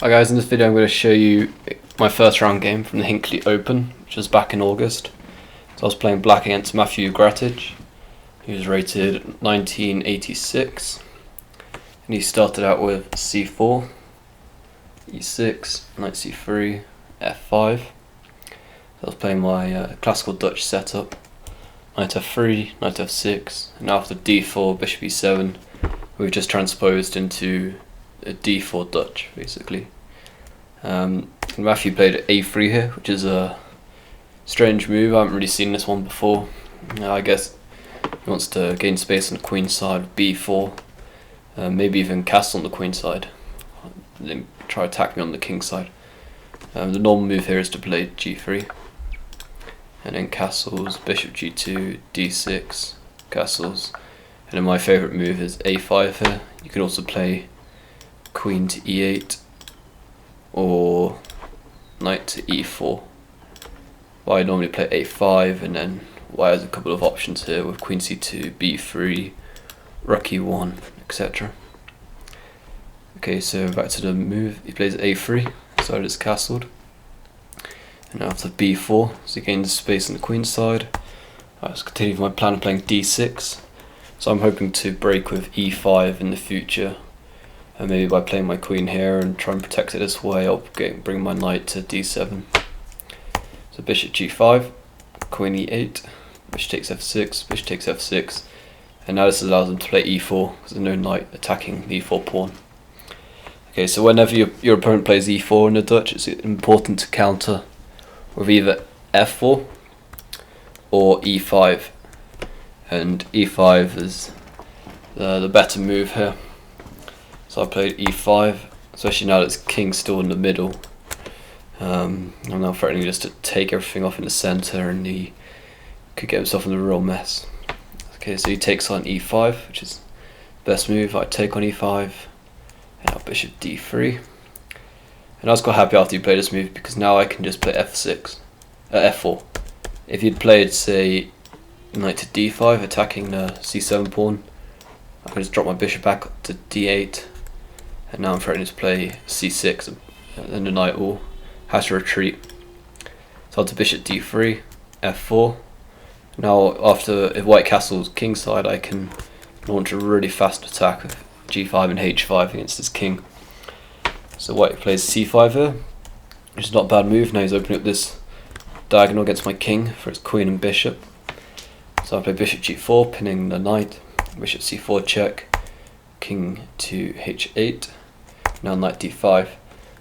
Hi guys, in this video I'm going to show you my first round game from the Hinckley Open, which was back in August. So I was playing black against Grattage. He was rated 1986, and he started out with c4, e6, knight c3, f5. So I was playing my classical Dutch setup, knight f3, knight f6, and after d4, bishop e7, we've just transposed into a d4 Dutch, basically. Matthew played a3 here, which is a strange move. I haven't really seen this one before. I guess he wants to gain space on the queen side with b4, maybe even castle on the queen side, and then try to attack me on the king side. The normal move here is to play g3, and then castles, bishop g2, d6, castles, and then my favourite move is a5 here. You can also play queen to e8 or knight to e4. Well, I normally play a5, and then white has a couple of options here with queen c2, b3, rook e1, etc. Okay, so back to the move. He plays a3, so it's castled. And after b4, so he gains space on the queen side. I just continue with my plan of playing d6. So I'm hoping to break with e5 in the future, and maybe by playing my queen here and try and protect it this way, I'll bring my knight to d7. So bishop g5, queen e8, bishop takes f6, bishop takes f6, and now this allows them to play e4 because there's no knight attacking the e4 pawn. Okay, so whenever your opponent plays e4 in the Dutch, it's important to counter with either f4 or e5, and e5 is the better move here. So I played e5, especially now that it's king still in the middle. I'm now threatening just to take everything off in the centre, and he could get himself in a real mess. Okay, so he takes on e5, which is the best move. I take on e5, and now bishop d3. And I was quite happy after he played this move, because now I can just play f4. If you'd played, say, knight to d5, attacking the c7 pawn, I can just drop my bishop back to d8, and now I'm threatening to play c6, and the knight will have to retreat. So to bishop d3, f4. Now if white castles king side, I can launch a really fast attack with g5 and h5 against this king. So white plays c5 here, which is not a bad move. Now he's opening up this diagonal against my king for his queen and bishop. So I play bishop g4, pinning the knight, bishop c4 check, king to h8, now knight d5.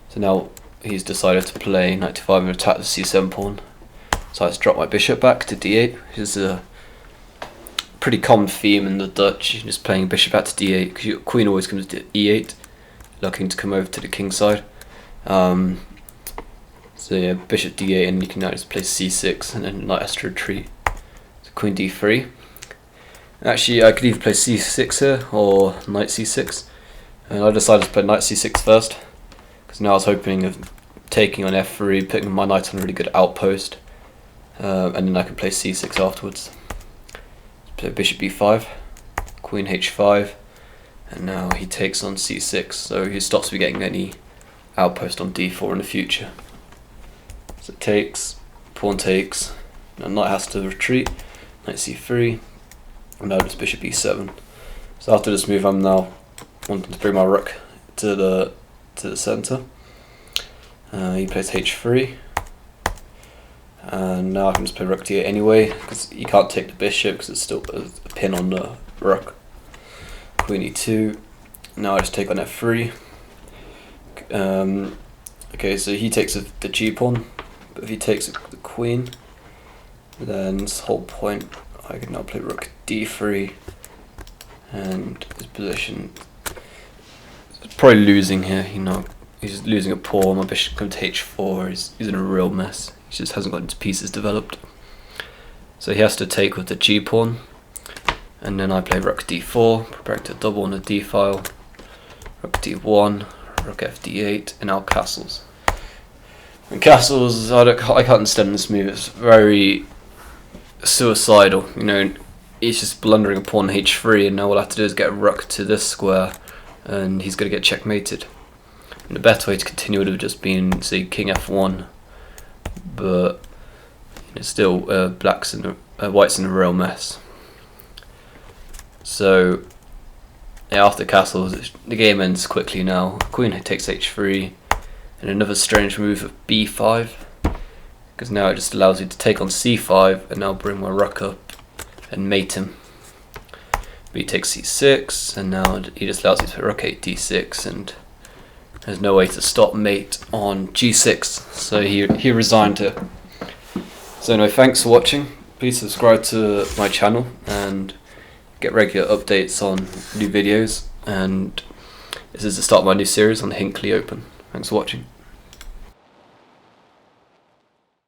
So now he's decided to play knight to 5 and attack the c7 pawn. So I just drop my bishop back to d8, which is a pretty common theme in the Dutch. You're just playing bishop back to d8 because your queen always comes to e8, looking to come over to the king side. So yeah, bishop d8, and you can now just play c6, and then knight has to retreat. So queen d3. Actually, I could either play c6 here or knight c6, and I decided to play knight c6 first, because now I was hoping of taking on f3, putting my knight on a really good outpost, and then I can play c6 afterwards. Play bishop b5, queen h5, and now he takes on c6, so he stops me getting any outpost on d4 in the future. So takes, pawn takes, now knight has to retreat, knight c3, and now it's bishop e7. So after this move, I'm now wanting to bring my rook to the centre. He plays h3, and now I can just play rook d8 anyway, because he can't take the bishop because it's still a pin on the rook. Queen e2. Now I just take on f3. Okay, so he takes the g pawn, but if he takes the queen, then this whole point, I can now play rook d3, and his position is probably losing here. He's losing a pawn. My bishop comes to h4. He's in a real mess. He just hasn't got his pieces developed. So he has to take with the g pawn, and then I play rook d4, preparing to double on the d file. Rook d1, rook fd8, and now castles. And castles, I can't understand this move. It's very suicidal. He's just blundering a pawn h3, and now all I have to do is get a rook to this square, and he's going to get checkmated. And the better way to continue would have just been, say, king f1, but it's still white's in a real mess. So yeah, after castles, the game ends quickly now. Queen takes h3, and another strange move of b5, because now it just allows you to take on c5 and now bring my rook up and mate him. B takes c6, and now he just allows you to rook 8 d6, and there's no way to stop mate on g6, so he resigned it. So anyway, thanks for watching. Please subscribe to my channel and get regular updates on new videos, and this is the start of my new series on the Hinckley Open. Thanks for watching.